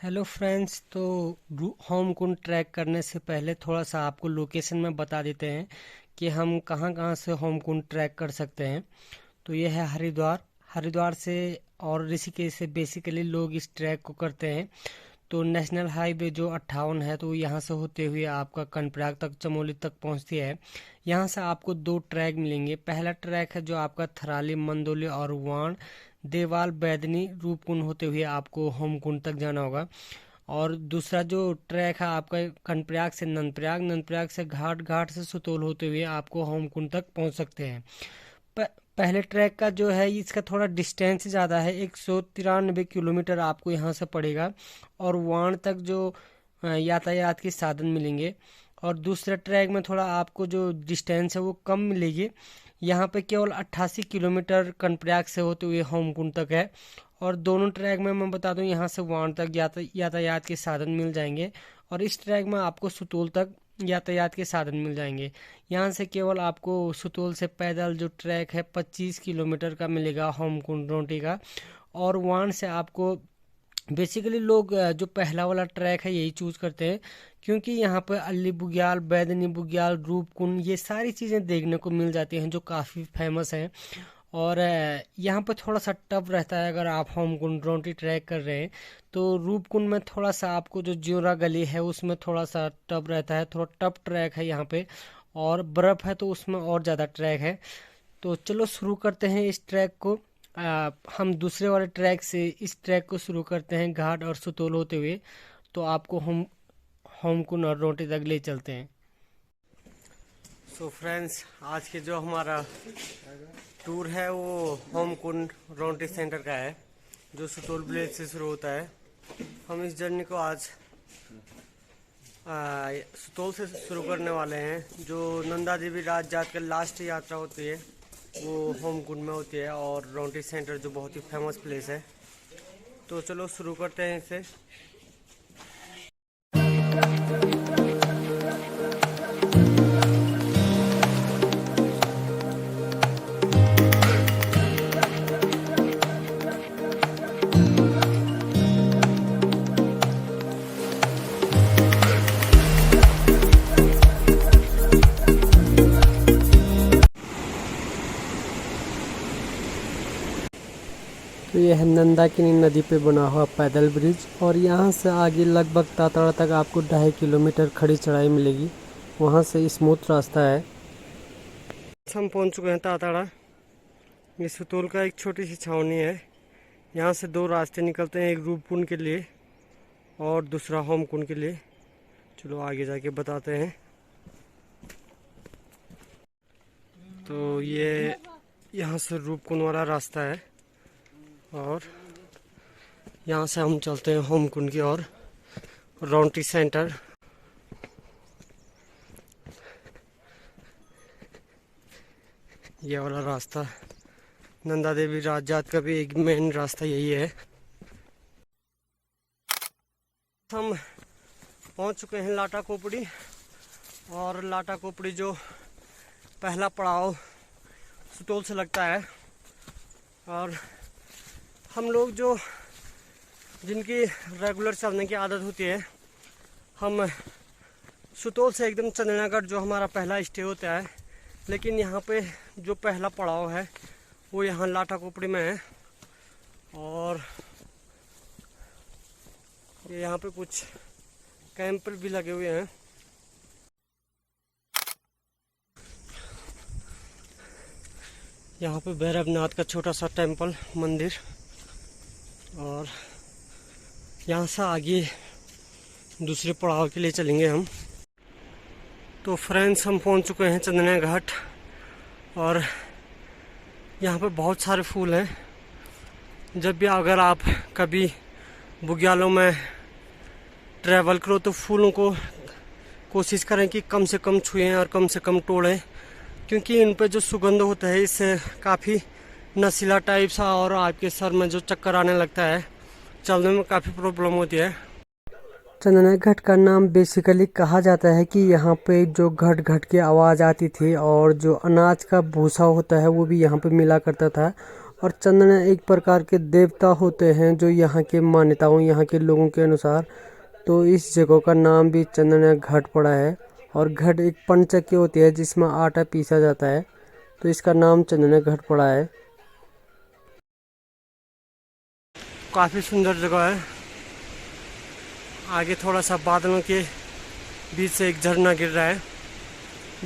Hello friends. तो home कुंड track करने से पहले थोड़ा सा आपको लोकेशन में बता देते हैं कि हम कहाँ कहाँ से होम कुंड ट्रैक कर सकते हैं। तो ये है हरिद्वार। हरिद्वार से और ऋषिकेश से बेसिकली लोग इस ट्रैक को करते हैं। तो नेशनल हाईवे जो 58 है तो यहाँ से होते हुए आपका कर्णप्रयाग तक चमोली तक पहुँचती है। यहाँ से आपको दो ट्रैक मिलेंगे। पहला ट्रैक है जो आपका थराली मंदोली और वाण देवाल बैदनी रूपकुंड होते हुए आपको होमकुंड तक जाना होगा। और दूसरा जो ट्रैक है आपका कर्णप्रयाग से नंदप्रयाग, नंदप्रयाग से घाट, घाट से सुतोल होते हुए आपको होमकुंड तक पहुंच सकते हैं। प, पहले ट्रैक का जो है इसका थोड़ा डिस्टेंस ज़्यादा है, 193 किलोमीटर आपको यहाँ से पड़ेगा। और वहाँ तक जो यातायात के साधन मिलेंगे। और दूसरा ट्रैक में थोड़ा आपको जो डिस्टेंस है वो कम मिलेगी। यहाँ पे केवल 88 किलोमीटर कर्णप्रयाग से होते हुए होमकुंड तक है। और दोनों ट्रैक में मैं बता दूं यहाँ से वहाँ तक यातायात के साधन मिल जाएंगे। और इस ट्रैक में आपको सुतोल तक यातायात के साधन मिल जाएंगे। यहाँ से केवल आपको सुतोल से पैदल जो ट्रैक है 25 किलोमीटर का मिलेगा होमकुंड रोटी का। और वहाँ से आपको बेसिकली लोग जो पहला वाला ट्रैक है यही चूज करते हैं, क्योंकि यहाँ पर अल्ली बुग्याल, बैदनी बुग्याल, रूपकुंड ये सारी चीज़ें देखने को मिल जाती हैं जो काफ़ी फेमस हैं। और यहाँ पर थोड़ा सा टफ रहता है अगर आप होमकुंड रोटी ट्रैक कर रहे हैं। तो रूपकुंड में थोड़ा सा आपको जो ज्योरा गली है उसमें थोड़ा सा टफ रहता है, थोड़ा टफ ट्रैक है यहाँ पे। और बर्फ़ है तो उसमें और ज़्यादा ट्रैक है। तो चलो शुरू करते हैं इस ट्रैक को। हम दूसरे वाले ट्रैक से इस ट्रैक को शुरू करते हैं घाट और सुतोल होते हुए। तो आपको होमकुंड और रोटी तक ले चलते हैं। सो फ्रेंड्स, आज के जो हमारा टूर है वो होमकुंड रोटी सेंटर का है, जो सुतोल विलेज से शुरू होता है। हम इस जर्नी को आज सुतोल से शुरू करने वाले हैं। जो नंदा देवी राज जात का लास्ट यात्रा होती है वो होमकुंड में होती है, और रोटी सेंटर जो बहुत ही फेमस प्लेस है। तो चलो शुरू करते हैं इसे। तो यह है नंदाकिनी नदी पे बना हुआ पैदल ब्रिज, और यहाँ से आगे लगभग ताताड़ा तक आपको 2.5 किलोमीटर खड़ी चढ़ाई मिलेगी। वहाँ से स्मूथ रास्ता है। हम पहुँच चुके हैं ताताड़ा। ये सुतोल का एक छोटी सी छावनी है। यहाँ से दो रास्ते निकलते हैं, एक रूपकुंड के लिए और दूसरा होमकुंड के लिए। चलो आगे जाके बताते हैं। तो ये यहाँ से रूपकुंड वाला रास्ता है, और यहाँ से हम चलते हैं होमकुंड की ओर, रोटी सेंटर। ये वाला रास्ता नंदा देवी राजजात का भी एक मेन रास्ता यही है। हम पहुंच चुके हैं लाटा कोपड़ी, और लाटा कोपड़ी जो पहला पड़ाव सुतोल से लगता है। और हम लोग जो जिनकी रेगुलर चलने की आदत होती है, हम सुतोल से एकदम चंद्रनगढ़ जो हमारा पहला स्टे होता है, लेकिन यहाँ पे जो पहला पड़ाव है वो यहाँ लाटा कोपड़ी में है। और ये यहाँ पे कुछ कैंप भी लगे हुए हैं। यहाँ पे भैरवनाथ का छोटा सा टेम्पल मंदिर, और यहाँ से आगे दूसरे पड़ाव के लिए चलेंगे हम। तो फ्रेंड्स, हम पहुँच चुके हैं चंदनिया घाट, और यहाँ पे बहुत सारे फूल हैं। जब भी अगर आप कभी बुग्यालों में ट्रैवल करो तो फूलों को कोशिश करें कि कम से कम छुएं और कम से कम तोड़ें, क्योंकि इन पे जो सुगंध होता है इससे काफ़ी नशीला टाइप सा, और आपके सर में जो चक्कर आने लगता है, चलने में काफ़ी प्रॉब्लम होती है। चंदना घाट का नाम बेसिकली कहा जाता है कि यहाँ पे जो घट घट की आवाज़ आती थी, और जो अनाज का भूसा होता है वो भी यहाँ पे मिला करता था। और चंदना एक प्रकार के देवता होते हैं जो यहाँ के मान्यताओं, यहाँ के लोगों के अनुसार, तो इस जगह का नाम भी चंदना घाट पड़ा है। और घट एक पंचक्य होती है जिसमें आटा पीसा जाता है, तो इसका नाम चंदना घाट पड़ा है। काफ़ी सुंदर जगह है। आगे थोड़ा सा बादलों के बीच से एक झरना गिर रहा है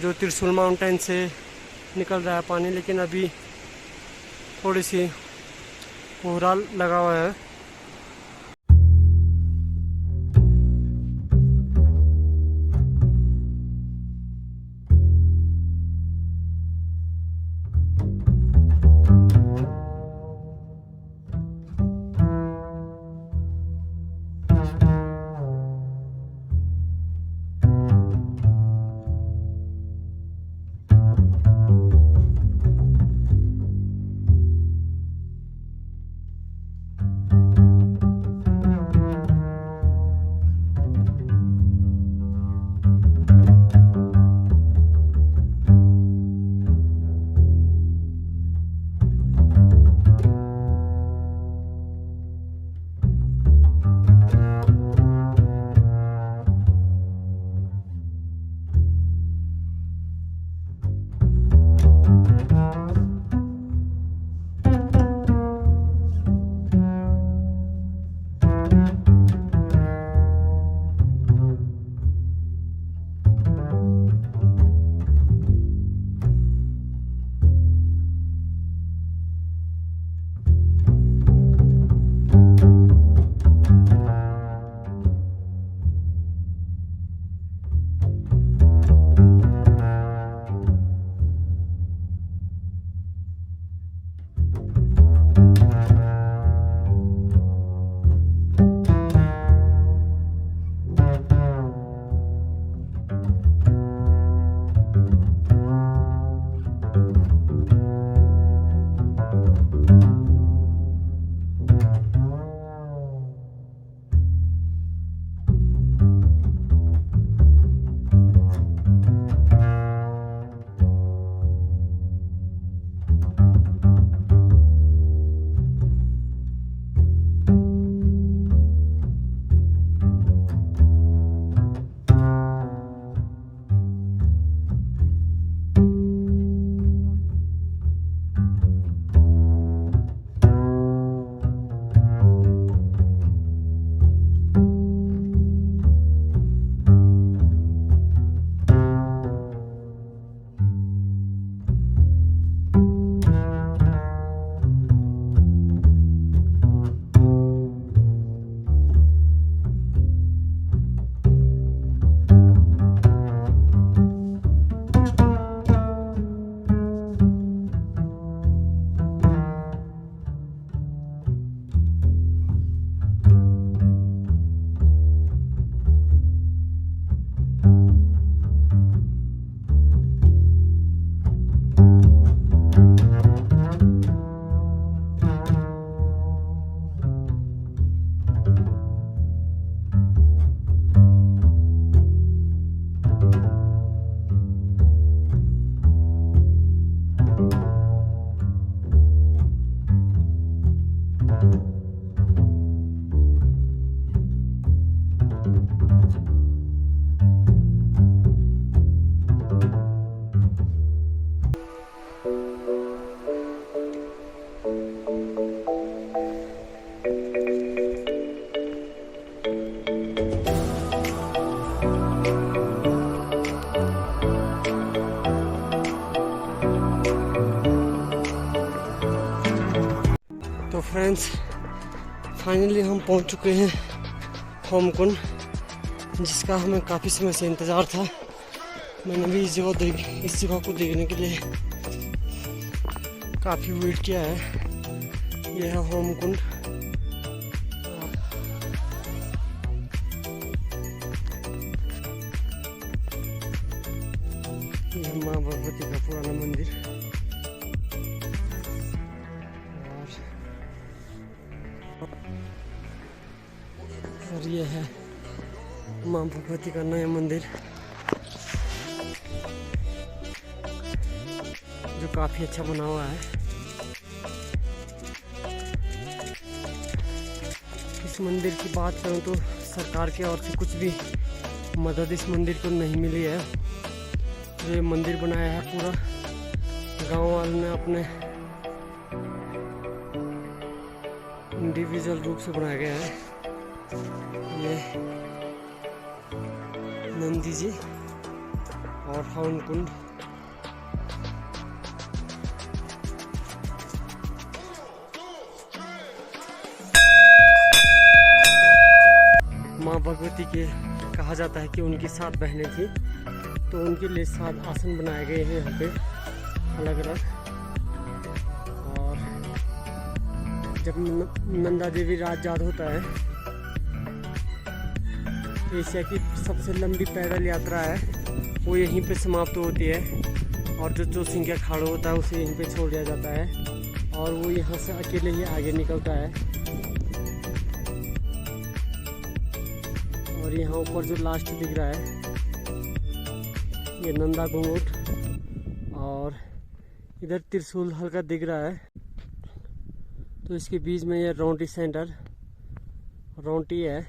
जो त्रिशूल माउंटेन से निकल रहा है पानी, लेकिन अभी थोड़ी सी कोहरा लगा हुआ है। तो फ्रेंड्स, फाइनली हम पहुंच चुके हैं होमकुंड, जिसका हमें काफ़ी समय से इंतज़ार था। मैंने भी इस जगह को देखने के लिए काफ़ी वेट किया है। यह है होमकुंड। यह माँ भगवती का पुराना मंदिर, और यह है माँ भगवती का नया मंदिर जो काफ़ी अच्छा बना हुआ है। इस मंदिर की बात करूं तो सरकार की ओर से कुछ भी मदद इस मंदिर को नहीं मिली है। ये मंदिर बनाया है पूरा गांव वालों ने अपने इंडिविजुअल रूप से बनाया गया है। ये नंदी जी और हवन कुंड। माँ भगवती के कहा जाता है कि उनकी 7 बहनें थी, तो उनके लिए 7 आसन बनाए गए हैं यहाँ पे अलग अलग। और जब नंदा देवी रात जात होता है तो एशिया की सबसे लंबी पैदल यात्रा है वो यहीं पे समाप्त होती है। और जो सिंह का अखाड़ा होता है उसे यहीं पे छोड़ दिया जाता है और वो यहाँ से अकेले ही आगे निकलता है। और यहाँ ऊपर जो लास्ट दिख रहा है ये नंदा घुंघट और इधर त्रिशूल हल्का दिख रहा है। तो इसके बीच में ये रौंटी सेंटर रौंटी है।